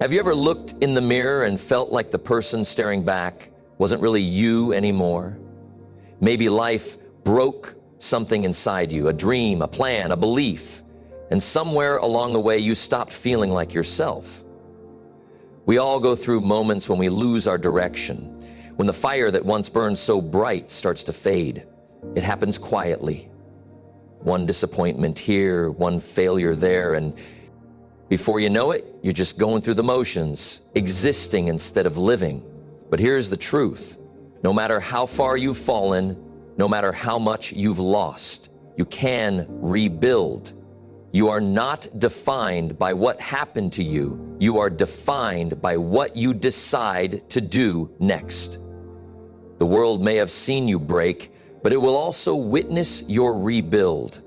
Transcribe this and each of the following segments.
Have you ever looked in the mirror and felt like the person staring back wasn't really you anymore? Maybe life broke something inside you, a dream, a plan, a belief, and somewhere along the way you stopped feeling like yourself. We all go through moments when we lose our direction, when the fire that once burned so bright starts to fade. It happens quietly. One disappointment here, one failure there, and before you know it, you're just going through the motions, existing instead of living. But here's the truth. No matter how far you've fallen, no matter how much you've lost, you can rebuild. You are not defined by what happened to you. You are defined by what you decide to do next. The world may have seen you break, but it will also witness your rebuild.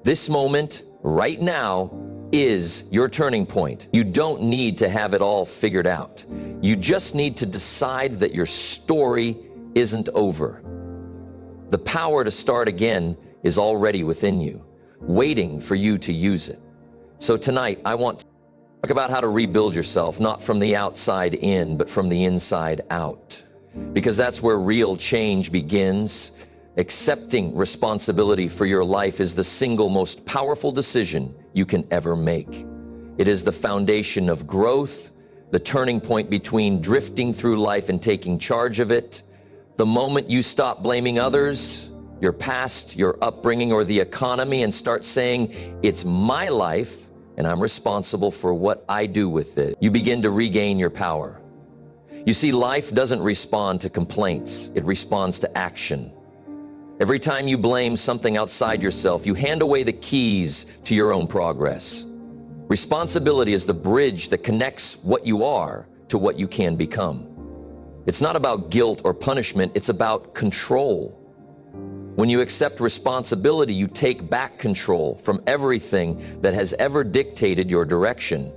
This moment, right now, is your turning point. You don't need to have it all figured out. You just need to decide that your story isn't over. The power to start again is already within you, waiting for you to use it. So tonight, I want to talk about how to rebuild yourself, not from the outside in, but from the inside out. Because that's where real change begins. Accepting responsibility for your life is the single most powerful decision you can ever make. It is the foundation of growth, the turning point between drifting through life and taking charge of it. The moment you stop blaming others, your past, your upbringing, or the economy, and start saying, it's my life and I'm responsible for what I do with it, you begin to regain your power. You see, life doesn't respond to complaints, it responds to action. Every time you blame something outside yourself, you hand away the keys to your own progress. Responsibility is the bridge that connects what you are to what you can become. It's not about guilt or punishment, it's about control. When you accept responsibility, you take back control from everything that has ever dictated your direction.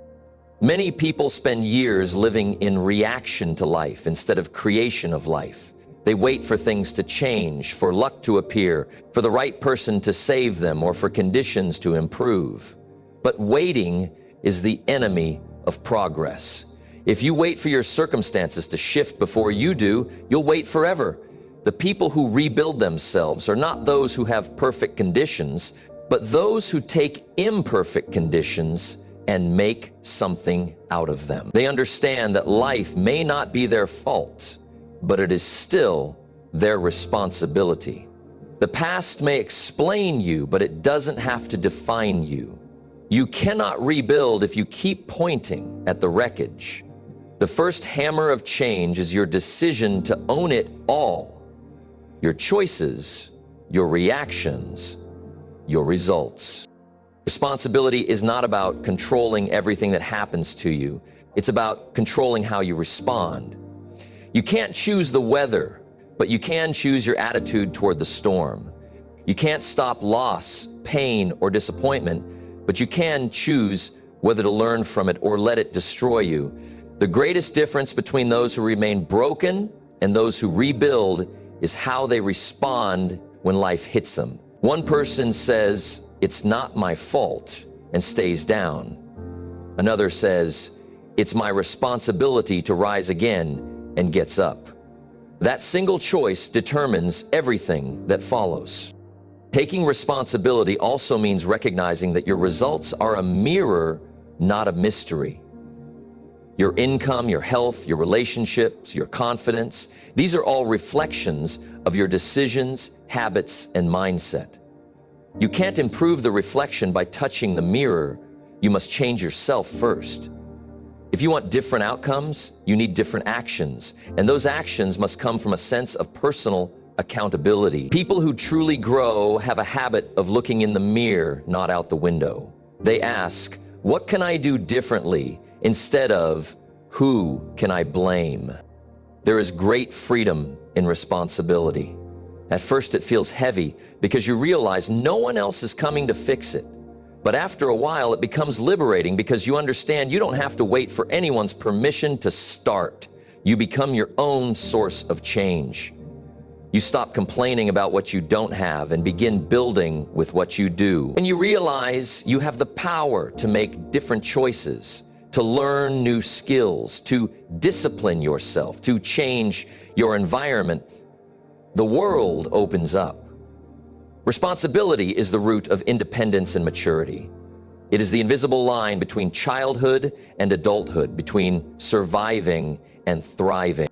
Many people spend years living in reaction to life instead of creation of life. They wait for things to change, for luck to appear, for the right person to save them, or for conditions to improve. But waiting is the enemy of progress. If you wait for your circumstances to shift before you do, you'll wait forever. The people who rebuild themselves are not those who have perfect conditions, but those who take imperfect conditions and make something out of them. They understand that life may not be their fault, but it is still their responsibility. The past may explain you, but it doesn't have to define you. You cannot rebuild if you keep pointing at the wreckage. The first hammer of change is your decision to own it all. Your choices, your reactions, your results. Responsibility is not about controlling everything that happens to you. It's about controlling how you respond. You can't choose the weather, but you can choose your attitude toward the storm. You can't stop loss, pain, or disappointment, but you can choose whether to learn from it or let it destroy you. The greatest difference between those who remain broken and those who rebuild is how they respond when life hits them. One person says, "It's not my fault," and stays down. Another says, "It's my responsibility to rise again," and gets up. That single choice determines everything that follows. Taking responsibility also means recognizing that your results are a mirror, not a mystery. Your income, your health, your relationships, your confidence, these are all reflections of your decisions, habits, and mindset. You can't improve the reflection by touching the mirror. You must change yourself first. If you want different outcomes, you need different actions, and those actions must come from a sense of personal accountability. People who truly grow have a habit of looking in the mirror, not out the window. They ask, what can I do differently, instead of, who can I blame? There is great freedom in responsibility. At first it feels heavy because you realize no one else is coming to fix it. But after a while, it becomes liberating because you understand you don't have to wait for anyone's permission to start. You become your own source of change. You stop complaining about what you don't have and begin building with what you do. And you realize you have the power to make different choices, to learn new skills, to discipline yourself, to change your environment, the world opens up. Responsibility is the root of independence and maturity. It is the invisible line between childhood and adulthood, between surviving and thriving.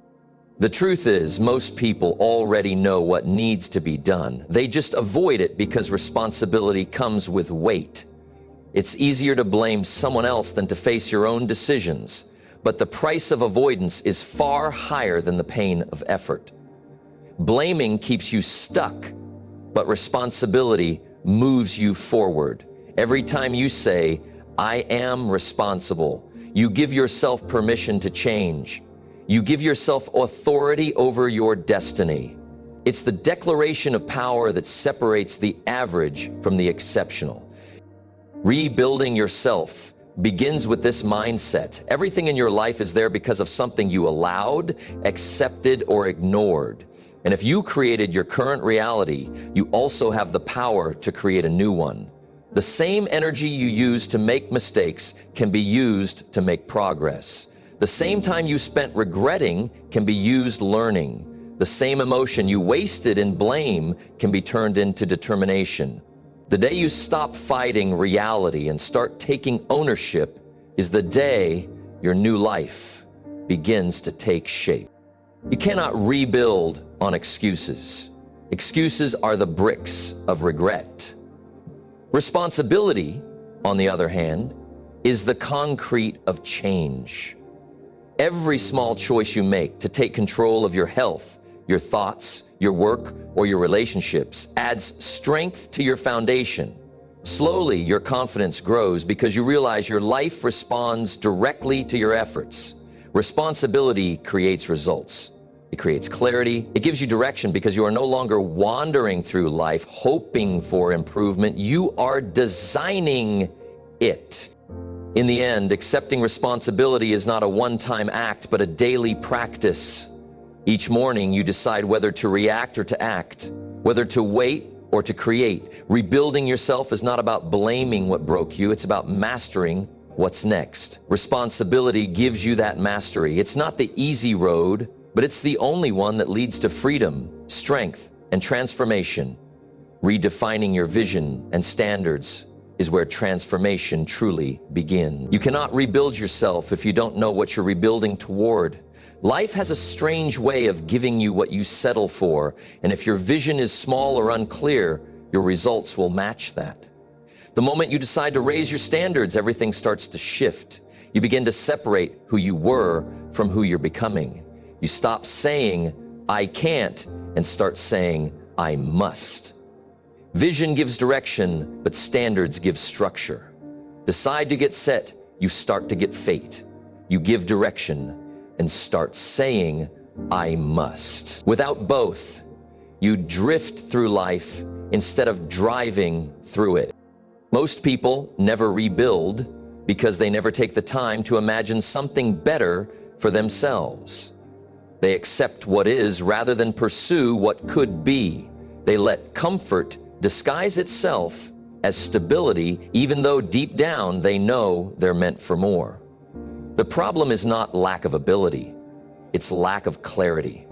The truth is, most people already know what needs to be done. They just avoid it because responsibility comes with weight. It's easier to blame someone else than to face your own decisions, but the price of avoidance is far higher than the pain of effort. Blaming keeps you stuck, but responsibility moves you forward. Every time you say, "I am responsible," you give yourself permission to change. You give yourself authority over your destiny. It's the declaration of power that separates the average from the exceptional. Rebuilding yourself begins with this mindset. Everything in your life is there because of something you allowed, accepted, or ignored. And if you created your current reality, you also have the power to create a new one. The same energy you use to make mistakes can be used to make progress. The same time you spent regretting can be used learning. The same emotion you wasted in blame can be turned into determination. The day you stop fighting reality and start taking ownership is the day your new life begins to take shape. You cannot rebuild on excuses. Excuses are the bricks of regret. Responsibility, on the other hand, is the concrete of change. Every small choice you make to take control of your health, your thoughts, your work, or your relationships adds strength to your foundation. Slowly, your confidence grows because you realize your life responds directly to your efforts. Responsibility creates results. It creates clarity. It gives you direction because you are no longer wandering through life hoping for improvement. You are designing it. In the end, accepting responsibility is not a one-time act, but a daily practice. Each morning, you decide whether to react or to act, whether to wait or to create. Rebuilding yourself is not about blaming what broke you. It's about mastering what's next. Responsibility gives you that mastery. It's not the easy road, but it's the only one that leads to freedom, strength, and transformation. Redefining your vision and standards is where transformation truly begins. You cannot rebuild yourself if you don't know what you're rebuilding toward. Life has a strange way of giving you what you settle for, and if your vision is small or unclear, your results will match that. The moment you decide to raise your standards, everything starts to shift. You begin to separate who you were from who you're becoming. You stop saying, "I can't," and start saying, "I must." Vision gives direction, but standards give structure. Decide to get set, you start to get fate. You give direction and start saying, "I must." Without both, you drift through life instead of driving through it. Most people never rebuild because they never take the time to imagine something better for themselves. They accept what is rather than pursue what could be. They let comfort disguise itself as stability, even though deep down they know they're meant for more. The problem is not lack of ability, it's lack of clarity.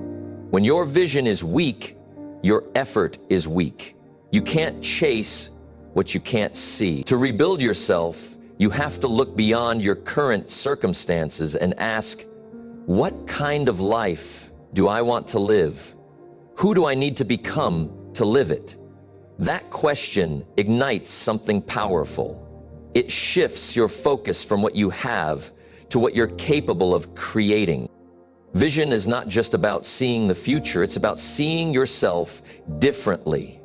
When your vision is weak, your effort is weak. You can't chase what you can't see. To rebuild yourself, you have to look beyond your current circumstances and ask, what kind of life do I want to live? Who do I need to become to live it? That question ignites something powerful. It shifts your focus from what you have to what you're capable of creating. Vision is not just about seeing the future, it's about seeing yourself differently.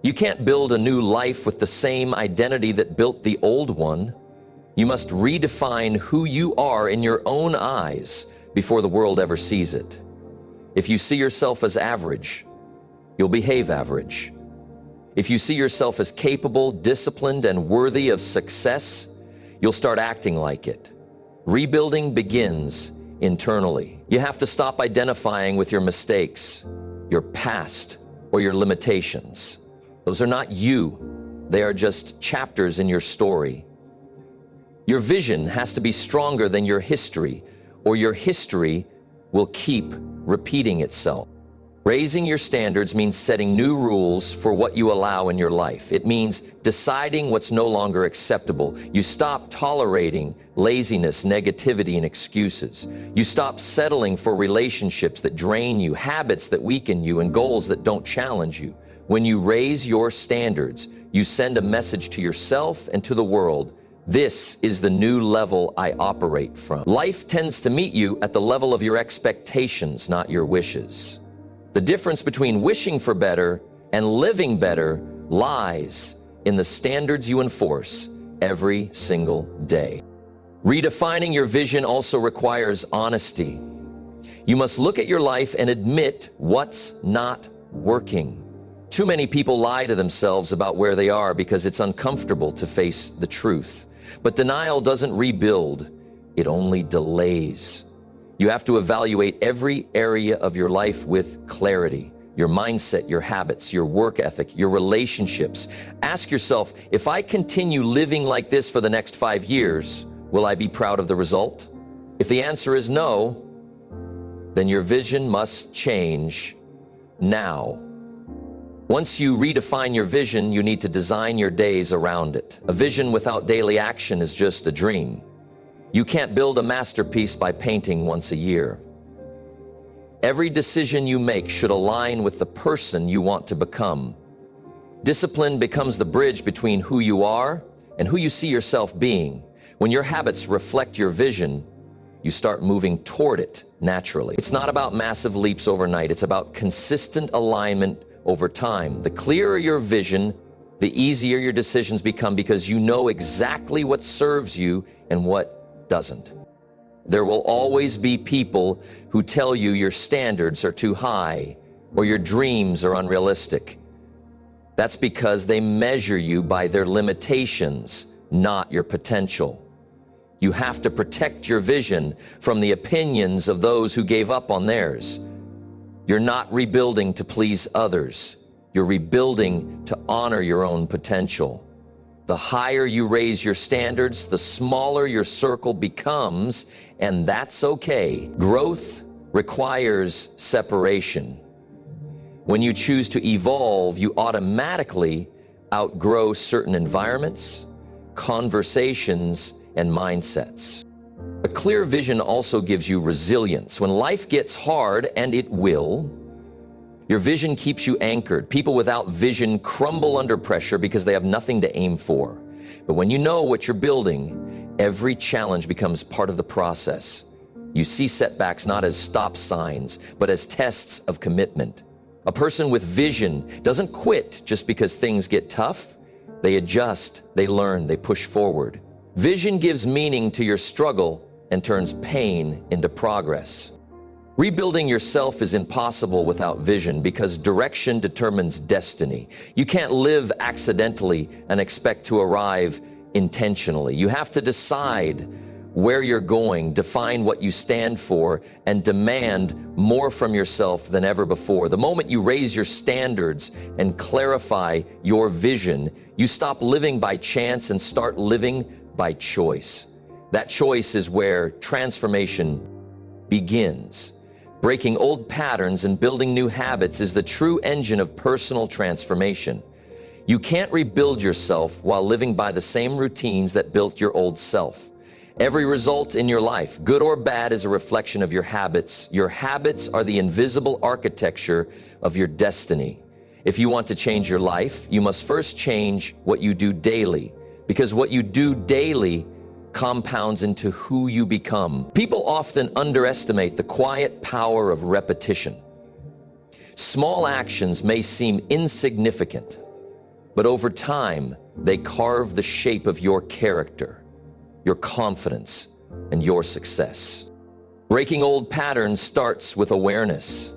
You can't build a new life with the same identity that built the old one. You must redefine who you are in your own eyes before the world ever sees it. If you see yourself as average, you'll behave average. If you see yourself as capable, disciplined, and worthy of success, you'll start acting like it. Rebuilding begins internally. You have to stop identifying with your mistakes, your past, or your limitations. Those are not you. They are just chapters in your story. Your vision has to be stronger than your history, or your history will keep repeating itself. Raising your standards means setting new rules for what you allow in your life. It means deciding what's no longer acceptable. You stop tolerating laziness, negativity, and excuses. You stop settling for relationships that drain you, habits that weaken you, and goals that don't challenge you. When you raise your standards, you send a message to yourself and to the world. This is the new level I operate from. Life tends to meet you at the level of your expectations, not your wishes. The difference between wishing for better and living better lies in the standards you enforce every single day. Redefining your vision also requires honesty. You must look at your life and admit what's not working. Too many people lie to themselves about where they are because it's uncomfortable to face the truth. But denial doesn't rebuild, it only delays. You have to evaluate every area of your life with clarity. Your mindset, your habits, your work ethic, your relationships. Ask yourself, if I continue living like this for the next 5 years, will I be proud of the result? If the answer is no, then your vision must change now. Once you redefine your vision, you need to design your days around it. A vision without daily action is just a dream. You can't build a masterpiece by painting once a year. Every decision you make should align with the person you want to become. Discipline becomes the bridge between who you are and who you see yourself being. When your habits reflect your vision, you start moving toward it naturally. It's not about massive leaps overnight. It's about consistent alignment over time. The clearer your vision, the easier your decisions become because you know exactly what serves you and what doesn't. There will always be people who tell you your standards are too high or your dreams are unrealistic. That's because they measure you by their limitations, not your potential. You have to protect your vision from the opinions of those who gave up on theirs. You're not rebuilding to please others. You're rebuilding to honor your own potential. The higher you raise your standards, the smaller your circle becomes, and that's okay. Growth requires separation. When you choose to evolve, you automatically outgrow certain environments, conversations, and mindsets. A clear vision also gives you resilience. When life gets hard, and it will, your vision keeps you anchored. People without vision crumble under pressure because they have nothing to aim for. But when you know what you're building, every challenge becomes part of the process. You see setbacks not as stop signs, but as tests of commitment. A person with vision doesn't quit just because things get tough. They adjust, they learn, they push forward. Vision gives meaning to your struggle and turns pain into progress. Rebuilding yourself is impossible without vision because direction determines destiny. You can't live accidentally and expect to arrive intentionally. You have to decide where you're going, define what you stand for, and demand more from yourself than ever before. The moment you raise your standards and clarify your vision, you stop living by chance and start living by choice. That choice is where transformation begins. Breaking old patterns and building new habits is the true engine of personal transformation. You can't rebuild yourself while living by the same routines that built your old self. Every result in your life, good or bad, is a reflection of your habits. Your habits are the invisible architecture of your destiny. If you want to change your life, you must first change what you do daily, because what you do daily compounds into who you become. People often underestimate the quiet power of repetition. Small actions may seem insignificant, but over time, they carve the shape of your character, your confidence, and your success. Breaking old patterns starts with awareness.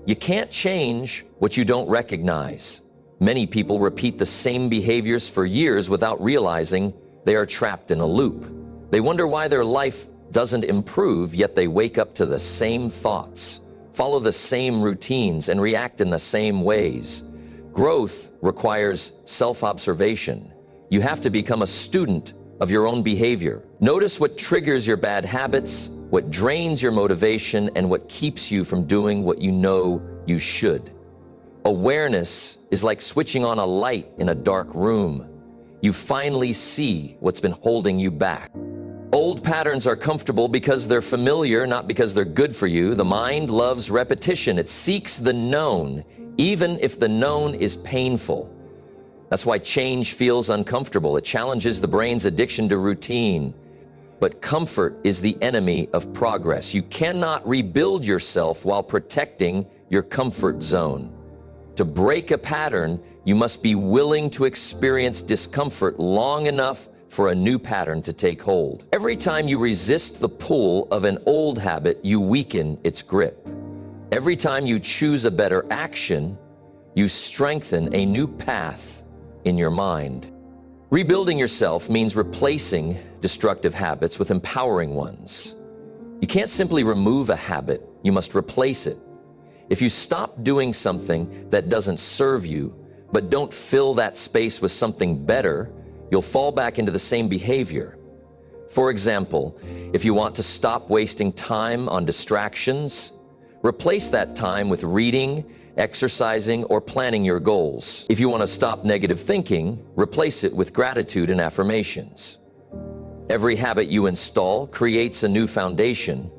You can't change what you don't recognize. Many people repeat the same behaviors for years without realizing they are trapped in a loop. They wonder why their life doesn't improve, yet they wake up to the same thoughts, follow the same routines, and react in the same ways. Growth requires self-observation. You have to become a student of your own behavior. Notice what triggers your bad habits, what drains your motivation, and what keeps you from doing what you know you should. Awareness is like switching on a light in a dark room. You finally see what's been holding you back. Old patterns are comfortable because they're familiar, not because they're good for you. The mind loves repetition. It seeks the known, even if the known is painful. That's why change feels uncomfortable. It challenges the brain's addiction to routine. But comfort is the enemy of progress. You cannot rebuild yourself while protecting your comfort zone. To break a pattern, you must be willing to experience discomfort long enough for a new pattern to take hold. Every time you resist the pull of an old habit, you weaken its grip. Every time you choose a better action, you strengthen a new path in your mind. Rebuilding yourself means replacing destructive habits with empowering ones. You can't simply remove a habit, you must replace it. If you stop doing something that doesn't serve you, but don't fill that space with something better, you'll fall back into the same behavior. For example, if you want to stop wasting time on distractions, replace that time with reading, exercising, or planning your goals. If you want to stop negative thinking, replace it with gratitude and affirmations. Every habit you install creates a new foundation.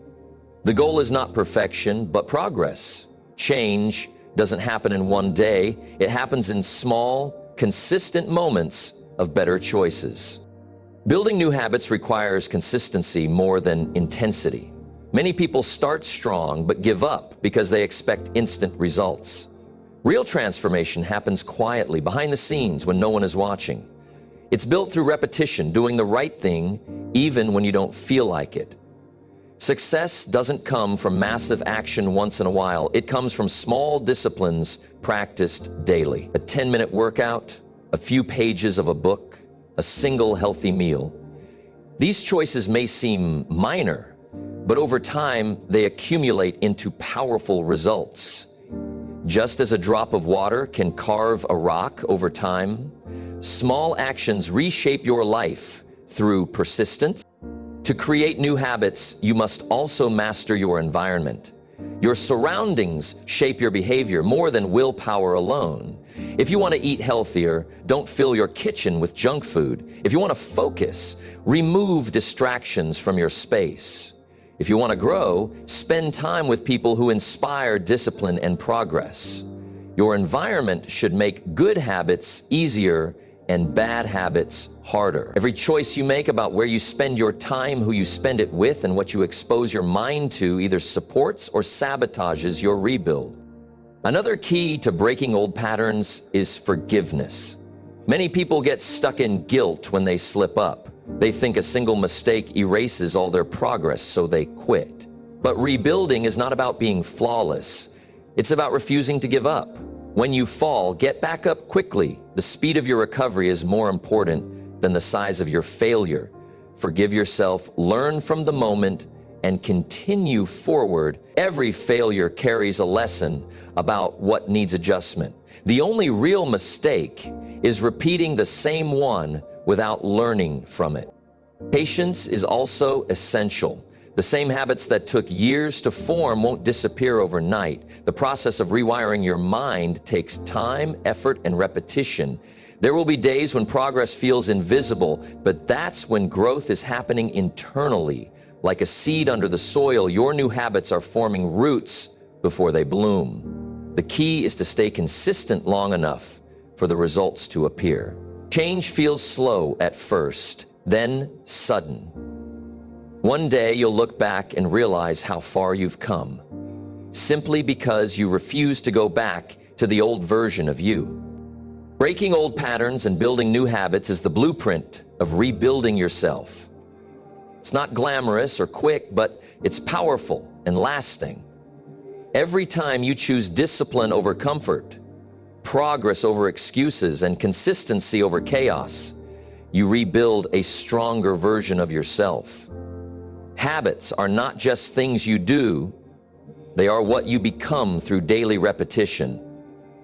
The goal is not perfection, but progress. Change doesn't happen in one day. It happens in small, consistent moments of better choices. Building new habits requires consistency more than intensity. Many people start strong but give up because they expect instant results. Real transformation happens quietly, behind the scenes, when no one is watching. It's built through repetition, doing the right thing even when you don't feel like it. Success doesn't come from massive action once in a while. It comes from small disciplines practiced daily. A 10-minute workout, a few pages of a book, a single healthy meal. These choices may seem minor, but over time they accumulate into powerful results. Just as a drop of water can carve a rock over time, small actions reshape your life through persistence. To create new habits, you must also master your environment. Your surroundings shape your behavior more than willpower alone. If you want to eat healthier, don't fill your kitchen with junk food. If you want to focus, remove distractions from your space. If you want to grow, spend time with people who inspire discipline and progress. Your environment should make good habits easier and bad habits harder. Every choice you make about where you spend your time, who you spend it with, and what you expose your mind to either supports or sabotages your rebuild. Another key to breaking old patterns is forgiveness. Many people get stuck in guilt when they slip up. They think a single mistake erases all their progress, so they quit. But rebuilding is not about being flawless. It's about refusing to give up. When you fall, get back up quickly. The speed of your recovery is more important than the size of your failure. Forgive yourself, learn from the moment, and continue forward. Every failure carries a lesson about what needs adjustment. The only real mistake is repeating the same one without learning from it. Patience is also essential. The same habits that took years to form won't disappear overnight. The process of rewiring your mind takes time, effort, and repetition. There will be days when progress feels invisible, but that's when growth is happening internally. Like a seed under the soil, your new habits are forming roots before they bloom. The key is to stay consistent long enough for the results to appear. Change feels slow at first, then sudden. One day you'll look back and realize how far you've come, simply because you refuse to go back to the old version of you. Breaking old patterns and building new habits is the blueprint of rebuilding yourself. It's not glamorous or quick, but it's powerful and lasting. Every time you choose discipline over comfort, progress over excuses, and consistency over chaos, you rebuild a stronger version of yourself. Habits are not just things you do, they are what you become through daily repetition,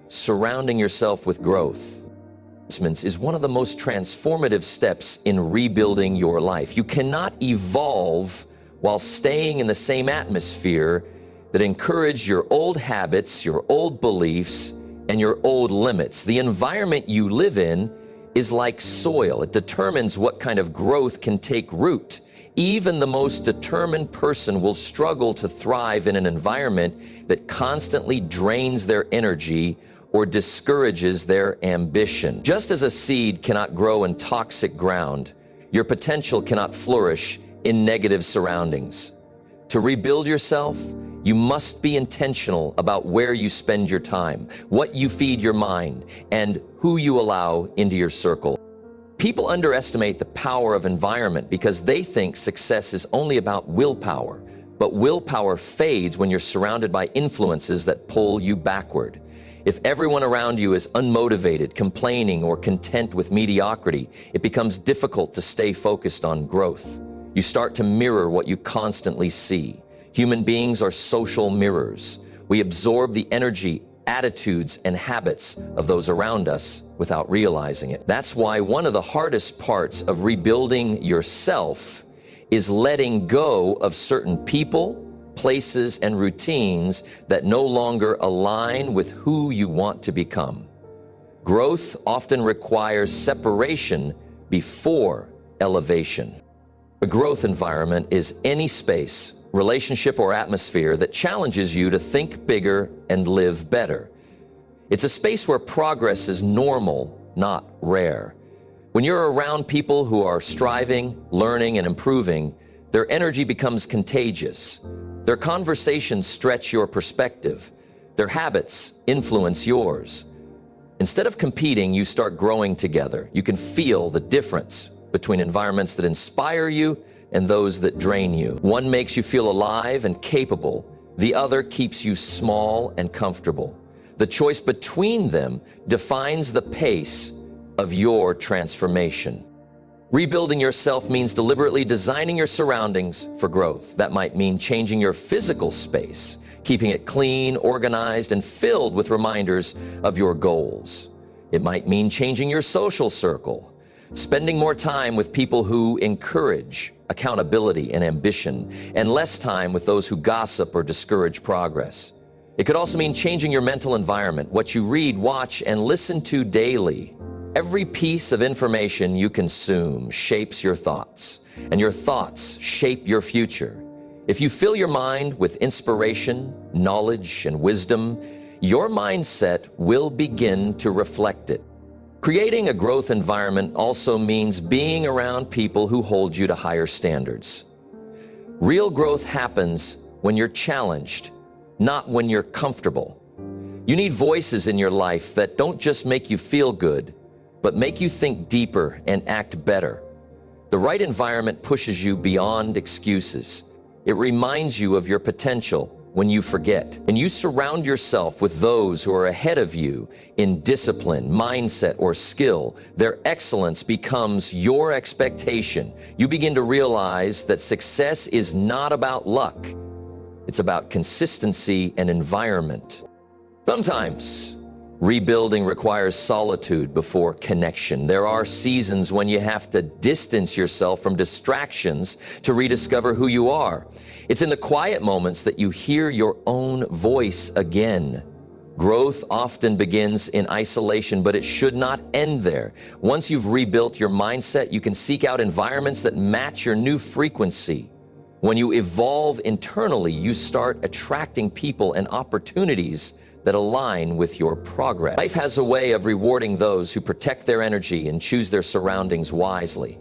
surrounding yourself with growth. is one of the most transformative steps in rebuilding your life. You cannot evolve while staying in the same atmosphere that encourage your old habits, your old beliefs, and your old limits. The environment you live in is like soil. It determines what kind of growth can take root. Even the most determined person will struggle to thrive in an environment that constantly drains their energy or discourages their ambition. Just as a seed cannot grow in toxic ground, your potential cannot flourish in negative surroundings. To rebuild yourself, you must be intentional about where you spend your time, what you feed your mind, and who you allow into your circle. People underestimate the power of environment because they think success is only about willpower. But willpower fades when you're surrounded by influences that pull you backward. If everyone around you is unmotivated, complaining, or content with mediocrity, it becomes difficult to stay focused on growth. You start to mirror what you constantly see. Human beings are social mirrors. We absorb the energy, attitudes, and habits of those around us without realizing it. That's why one of the hardest parts of rebuilding yourself is letting go of certain people, places, and routines that no longer align with who you want to become. Growth often requires separation before elevation. A growth environment is any space, relationship, or atmosphere that challenges you to think bigger and live better. It's a space where progress is normal, not rare. When you're around people who are striving, learning, and improving, their energy becomes contagious. Their conversations stretch your perspective. Their habits influence yours. Instead of competing, you start growing together. You can feel the difference between environments that inspire you and those that drain you. One makes you feel alive and capable. The other keeps you small and comfortable. The choice between them defines the pace of your transformation. Rebuilding yourself means deliberately designing your surroundings for growth. That might mean changing your physical space, keeping it clean, organized, and filled with reminders of your goals. It might mean changing your social circle, spending more time with people who encourage accountability and ambition, and less time with those who gossip or discourage progress. It could also mean changing your mental environment, what you read, watch, and listen to daily. Every piece of information you consume shapes your thoughts, and your thoughts shape your future. If you fill your mind with inspiration, knowledge, and wisdom, your mindset will begin to reflect it. Creating a growth environment also means being around people who hold you to higher standards. Real growth happens when you're challenged, not when you're comfortable. You need voices in your life that don't just make you feel good, but make you think deeper and act better. The right environment pushes you beyond excuses. It reminds you of your potential when you forget. And you surround yourself with those who are ahead of you in discipline, mindset, or skill. Their excellence becomes your expectation. You begin to realize that success is not about luck. It's about consistency and environment. Sometimes rebuilding requires solitude before connection. There are seasons when you have to distance yourself from distractions to rediscover who you are. It's in the quiet moments that you hear your own voice again. Growth often begins in isolation, but it should not end there. Once you've rebuilt your mindset, you can seek out environments that match your new frequency. When you evolve internally, you start attracting people and opportunities that align with your progress. Life has a way of rewarding those who protect their energy and choose their surroundings wisely.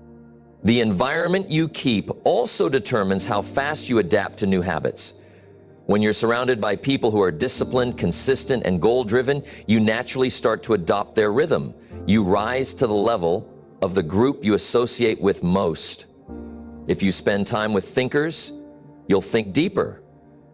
The environment you keep also determines how fast you adapt to new habits. When you're surrounded by people who are disciplined, consistent, and goal-driven, you naturally start to adopt their rhythm. You rise to the level of the group you associate with most. If you spend time with thinkers, you'll think deeper.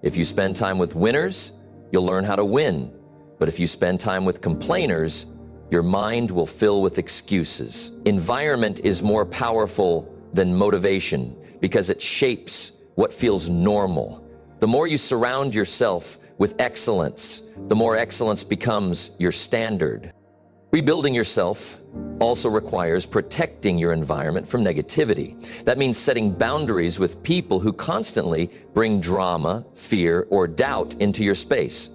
If you spend time with winners, you'll learn how to win. But if you spend time with complainers, your mind will fill with excuses. Environment is more powerful than motivation because it shapes what feels normal. The more you surround yourself with excellence, the more excellence becomes your standard. Rebuilding yourself also requires protecting your environment from negativity. That means setting boundaries with people who constantly bring drama, fear, or doubt into your space.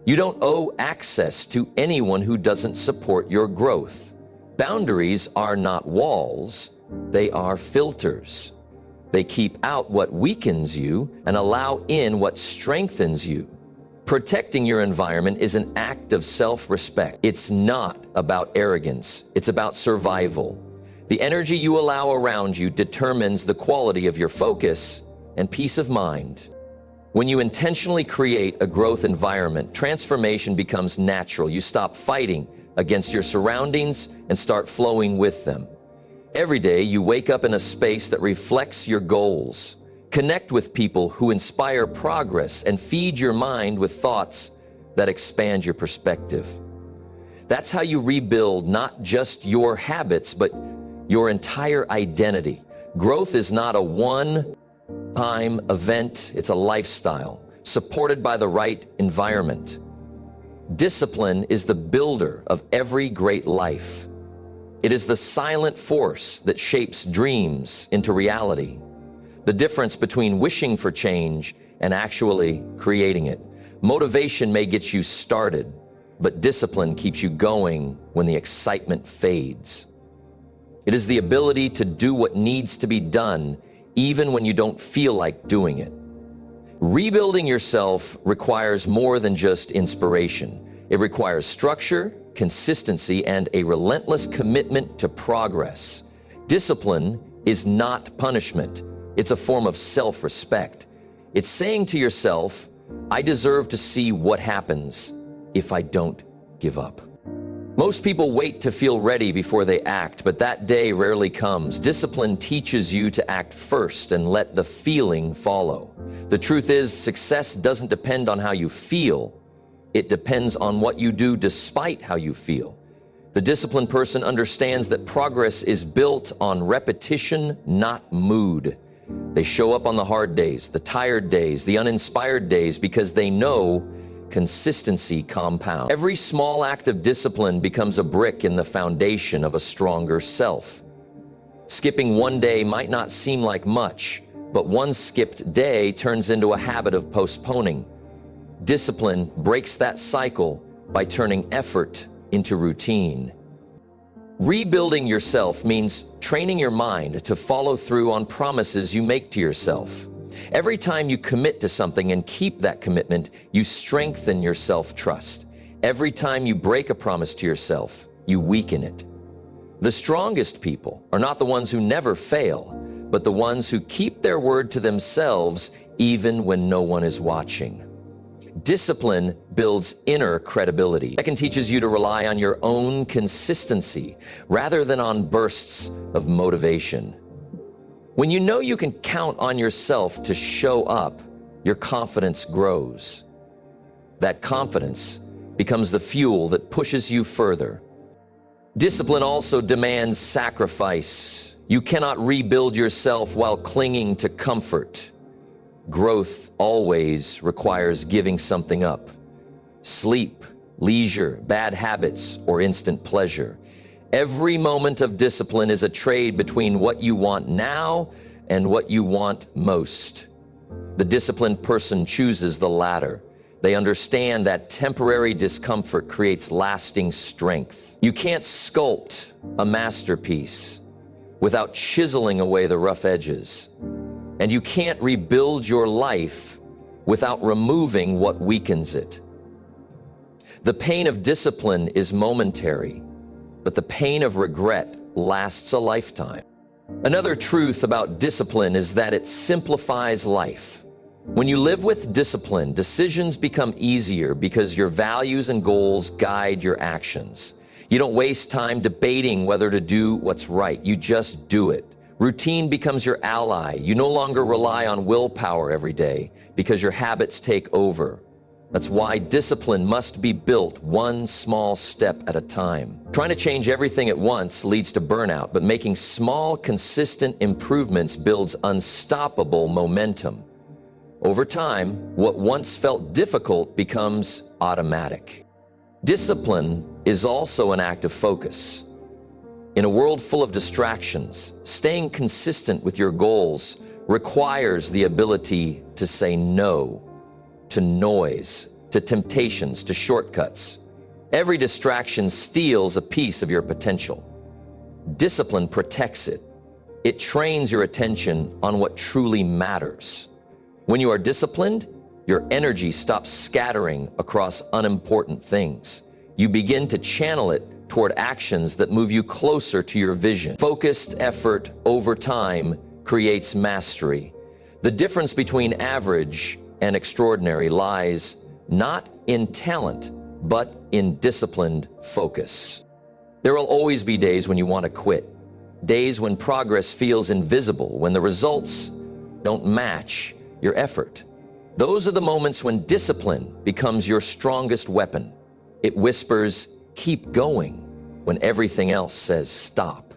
You don't owe access to anyone who doesn't support your growth. Boundaries are not walls, they are filters. They keep out what weakens you and allow in what strengthens you. Protecting your environment is an act of self-respect. It's not about arrogance, it's about survival. The energy you allow around you determines the quality of your focus and peace of mind. When you intentionally create a growth environment, transformation becomes natural. You stop fighting against your surroundings and start flowing with them. Every day, you wake up in a space that reflects your goals. Connect with people who inspire progress and feed your mind with thoughts that expand your perspective. That's how you rebuild not just your habits, but your entire identity. Growth is not a one-time event, it's a lifestyle, supported by the right environment. Discipline is the builder of every great life. It is the silent force that shapes dreams into reality. The difference between wishing for change and actually creating it. Motivation may get you started, but discipline keeps you going when the excitement fades. It is the ability to do what needs to be done, even when you don't feel like doing it. Rebuilding yourself requires more than just inspiration. It requires structure, consistency, and a relentless commitment to progress. Discipline is not punishment. It's a form of self-respect. It's saying to yourself, I deserve to see what happens if I don't give up. Most people wait to feel ready before they act, but that day rarely comes. Discipline teaches you to act first and let the feeling follow. The truth is, success doesn't depend on how you feel. It depends on what you do despite how you feel. The disciplined person understands that progress is built on repetition, not mood. They show up on the hard days, the tired days, the uninspired days, because they know consistency compounds. Every small act of discipline becomes a brick in the foundation of a stronger self. Skipping one day might not seem like much, but one skipped day turns into a habit of postponing. Discipline breaks that cycle by turning effort into routine. Rebuilding yourself means training your mind to follow through on promises you make to yourself. Every time you commit to something and keep that commitment, you strengthen your self-trust. Every time you break a promise to yourself, you weaken it. The strongest people are not the ones who never fail, but the ones who keep their word to themselves even when no one is watching. Discipline builds inner credibility. Second, teaches you to rely on your own consistency rather than on bursts of motivation. When you know you can count on yourself to show up, your confidence grows. That confidence becomes the fuel that pushes you further. Discipline also demands sacrifice. You cannot rebuild yourself while clinging to comfort. Growth always requires giving something up. Sleep, leisure, bad habits, or instant pleasure. Every moment of discipline is a trade between what you want now and what you want most. The disciplined person chooses the latter. They understand that temporary discomfort creates lasting strength. You can't sculpt a masterpiece without chiseling away the rough edges. And you can't rebuild your life without removing what weakens it. The pain of discipline is momentary, but the pain of regret lasts a lifetime. Another truth about discipline is that it simplifies life. When you live with discipline, decisions become easier because your values and goals guide your actions. You don't waste time debating whether to do what's right. You just do it. Routine becomes your ally. You no longer rely on willpower every day because your habits take over. That's why discipline must be built one small step at a time. Trying to change everything at once leads to burnout, but making small, consistent improvements builds unstoppable momentum. Over time, what once felt difficult becomes automatic. Discipline is also an act of focus. In a world full of distractions, staying consistent with your goals requires the ability to say no to noise, to temptations, to shortcuts. Every distraction steals a piece of your potential. Discipline protects it. It trains your attention on what truly matters. When you are disciplined, your energy stops scattering across unimportant things. You begin to channel it toward actions that move you closer to your vision. Focused effort over time creates mastery. The difference between average and extraordinary lies not in talent, but in disciplined focus. There will always be days when you want to quit, days when progress feels invisible, when the results don't match your effort. Those are the moments when discipline becomes your strongest weapon. It whispers, "Keep going," when everything else says stop.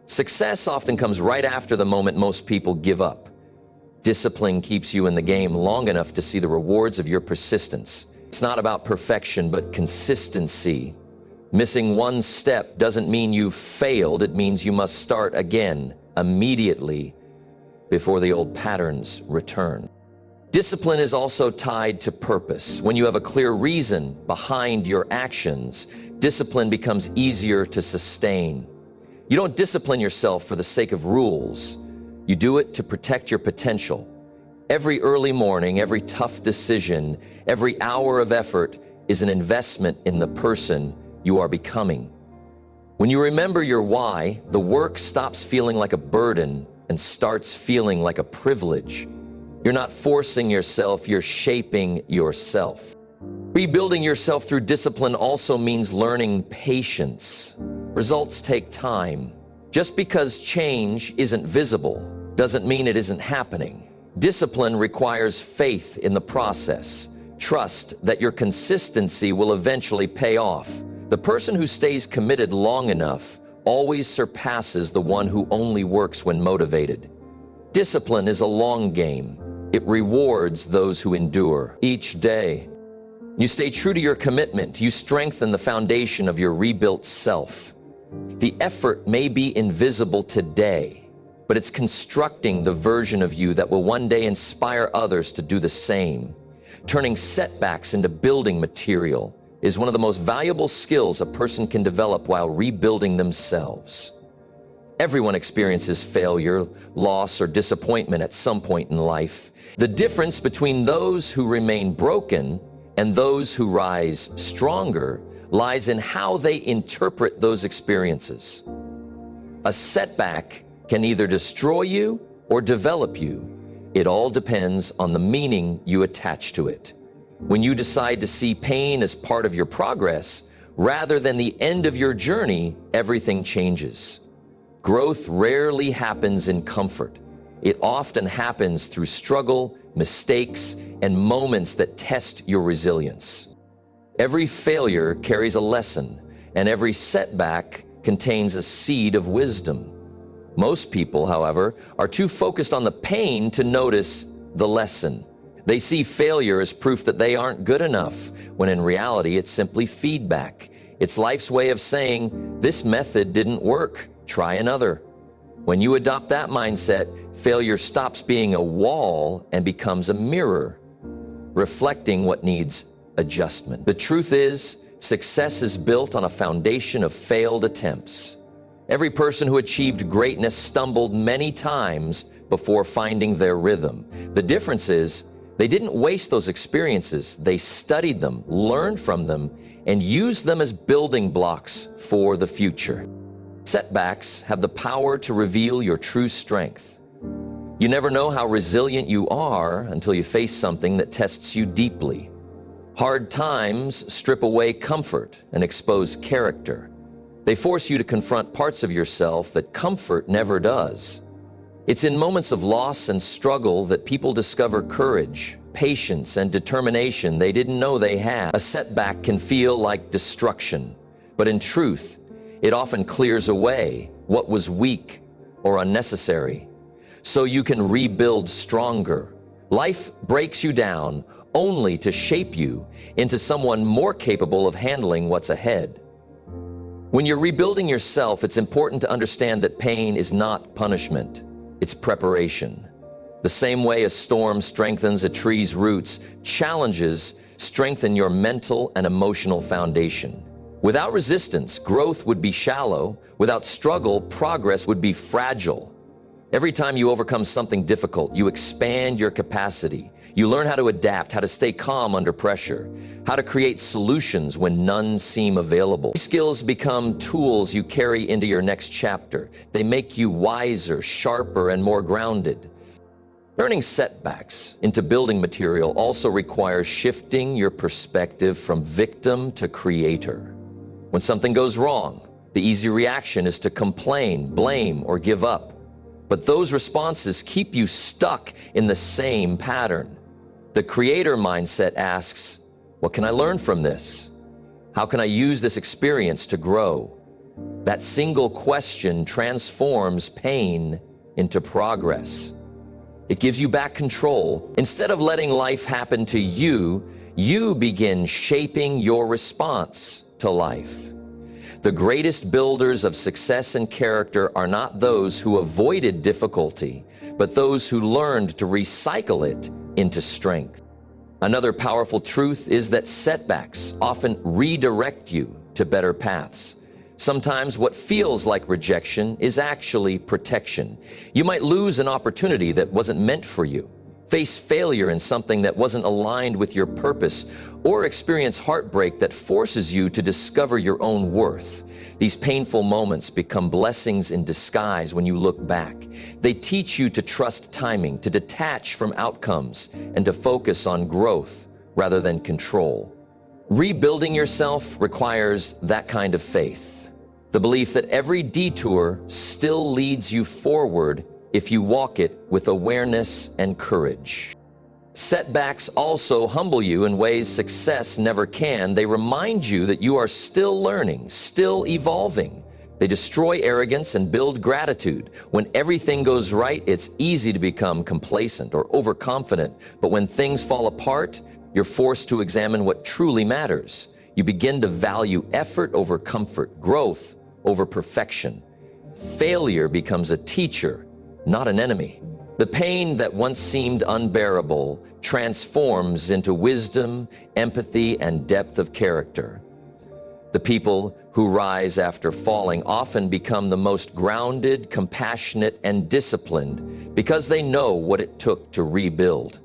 Success often comes right after the moment most people give up. Discipline keeps you in the game long enough to see the rewards of your persistence. It's not about perfection, but consistency. Missing one step doesn't mean you've failed. It means you must start again, immediately, before the old patterns return. Discipline is also tied to purpose. When you have a clear reason behind your actions, discipline becomes easier to sustain. You don't discipline yourself for the sake of rules. You do it to protect your potential. Every early morning, every tough decision, every hour of effort is an investment in the person you are becoming. When you remember your why, the work stops feeling like a burden and starts feeling like a privilege. You're not forcing yourself, you're shaping yourself. Rebuilding yourself through discipline also means learning patience. Results take time. Just because change isn't visible doesn't mean it isn't happening. Discipline requires faith in the process. Trust that your consistency will eventually pay off. The person who stays committed long enough always surpasses the one who only works when motivated. Discipline is a long game. It rewards those who endure each day. You stay true to your commitment. You strengthen the foundation of your rebuilt self. The effort may be invisible today, but it's constructing the version of you that will one day inspire others to do the same. Turning setbacks into building material is one of the most valuable skills a person can develop while rebuilding themselves. Everyone experiences failure, loss, or disappointment at some point in life. The difference between those who remain broken and those who rise stronger lies in how they interpret those experiences. A setback can either destroy you or develop you. It all depends on the meaning you attach to it. When you decide to see pain as part of your progress, rather than the end of your journey, everything changes. Growth rarely happens in comfort. It often happens through struggle, mistakes, and moments that test your resilience. Every failure carries a lesson, and every setback contains a seed of wisdom. Most people, however, are too focused on the pain to notice the lesson. They see failure as proof that they aren't good enough, when in reality it's simply feedback. It's life's way of saying, "This method didn't work, try another." When you adopt that mindset, failure stops being a wall and becomes a mirror, reflecting what needs adjustment. The truth is, success is built on a foundation of failed attempts. Every person who achieved greatness stumbled many times before finding their rhythm. The difference is, they didn't waste those experiences. They studied them, learned from them, and used them as building blocks for the future. Setbacks have the power to reveal your true strength. You never know how resilient you are until you face something that tests you deeply. Hard times strip away comfort and expose character. They force you to confront parts of yourself that comfort never does. It's in moments of loss and struggle that people discover courage, patience, and determination they didn't know they had. A setback can feel like destruction, but in truth, it often clears away what was weak or unnecessary, so you can rebuild stronger, Life breaks you down only to shape you into someone more capable of handling what's ahead. When you're rebuilding yourself, it's important to understand that pain is not punishment, it's preparation. The same way a storm strengthens a tree's roots, challenges strengthen your mental and emotional foundation. Without resistance, growth would be shallow. Without struggle, progress would be fragile. Every time you overcome something difficult, you expand your capacity. You learn how to adapt, how to stay calm under pressure, how to create solutions when none seem available. These skills become tools you carry into your next chapter. They make you wiser, sharper, and more grounded. Turning setbacks into building material also requires shifting your perspective from victim to creator. When something goes wrong, the easy reaction is to complain, blame, or give up. But those responses keep you stuck in the same pattern. The creator mindset asks, what can I learn from this? How can I use this experience to grow? That single question transforms pain into progress. It gives you back control. Instead of letting life happen to you, you begin shaping your response to life. The greatest builders of success and character are not those who avoided difficulty, but those who learned to recycle it into strength. Another powerful truth is that setbacks often redirect you to better paths. Sometimes what feels like rejection is actually protection. You might lose an opportunity that wasn't meant for you, face failure in something that wasn't aligned with your purpose, or experience heartbreak that forces you to discover your own worth. These painful moments become blessings in disguise when you look back. They teach you to trust timing, to detach from outcomes, and to focus on growth rather than control. Rebuilding yourself requires that kind of faith. The belief that every detour still leads you forward if you walk it with awareness and courage. Setbacks also humble you in ways success never can. They remind you that you are still learning, still evolving. They destroy arrogance and build gratitude. When everything goes right, it's easy to become complacent or overconfident. But when things fall apart, you're forced to examine what truly matters. You begin to value effort over comfort, growth over perfection. Failure becomes a teacher, not an enemy. The pain that once seemed unbearable transforms into wisdom, empathy, and depth of character. The people who rise after falling often become the most grounded, compassionate, and disciplined because they know what it took to rebuild.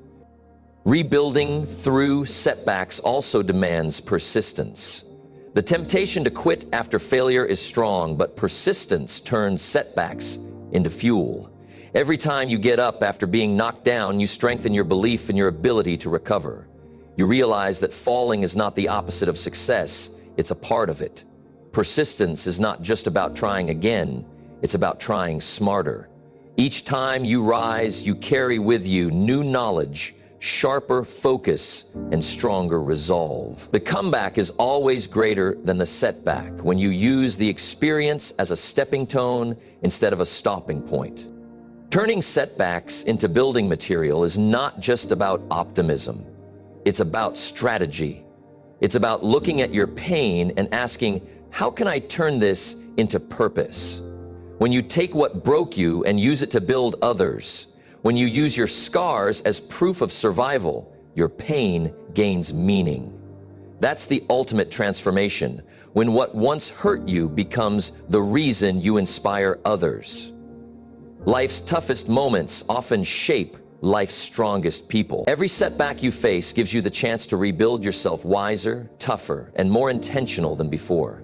Rebuilding through setbacks also demands persistence. The temptation to quit after failure is strong, but persistence turns setbacks into fuel. Every time you get up after being knocked down, you strengthen your belief in your ability to recover. You realize that falling is not the opposite of success, it's a part of it. Persistence is not just about trying again, it's about trying smarter. Each time you rise, you carry with you new knowledge, sharper focus, and stronger resolve. The comeback is always greater than the setback when you use the experience as a stepping stone instead of a stopping point. Turning setbacks into building material is not just about optimism. It's about strategy. It's about looking at your pain and asking, how can I turn this into purpose? When you take what broke you and use it to build others, when you use your scars as proof of survival, your pain gains meaning. That's the ultimate transformation, when what once hurt you becomes the reason you inspire others. Life's toughest moments often shape life's strongest people. Every setback you face gives you the chance to rebuild yourself wiser, tougher, and more intentional than before.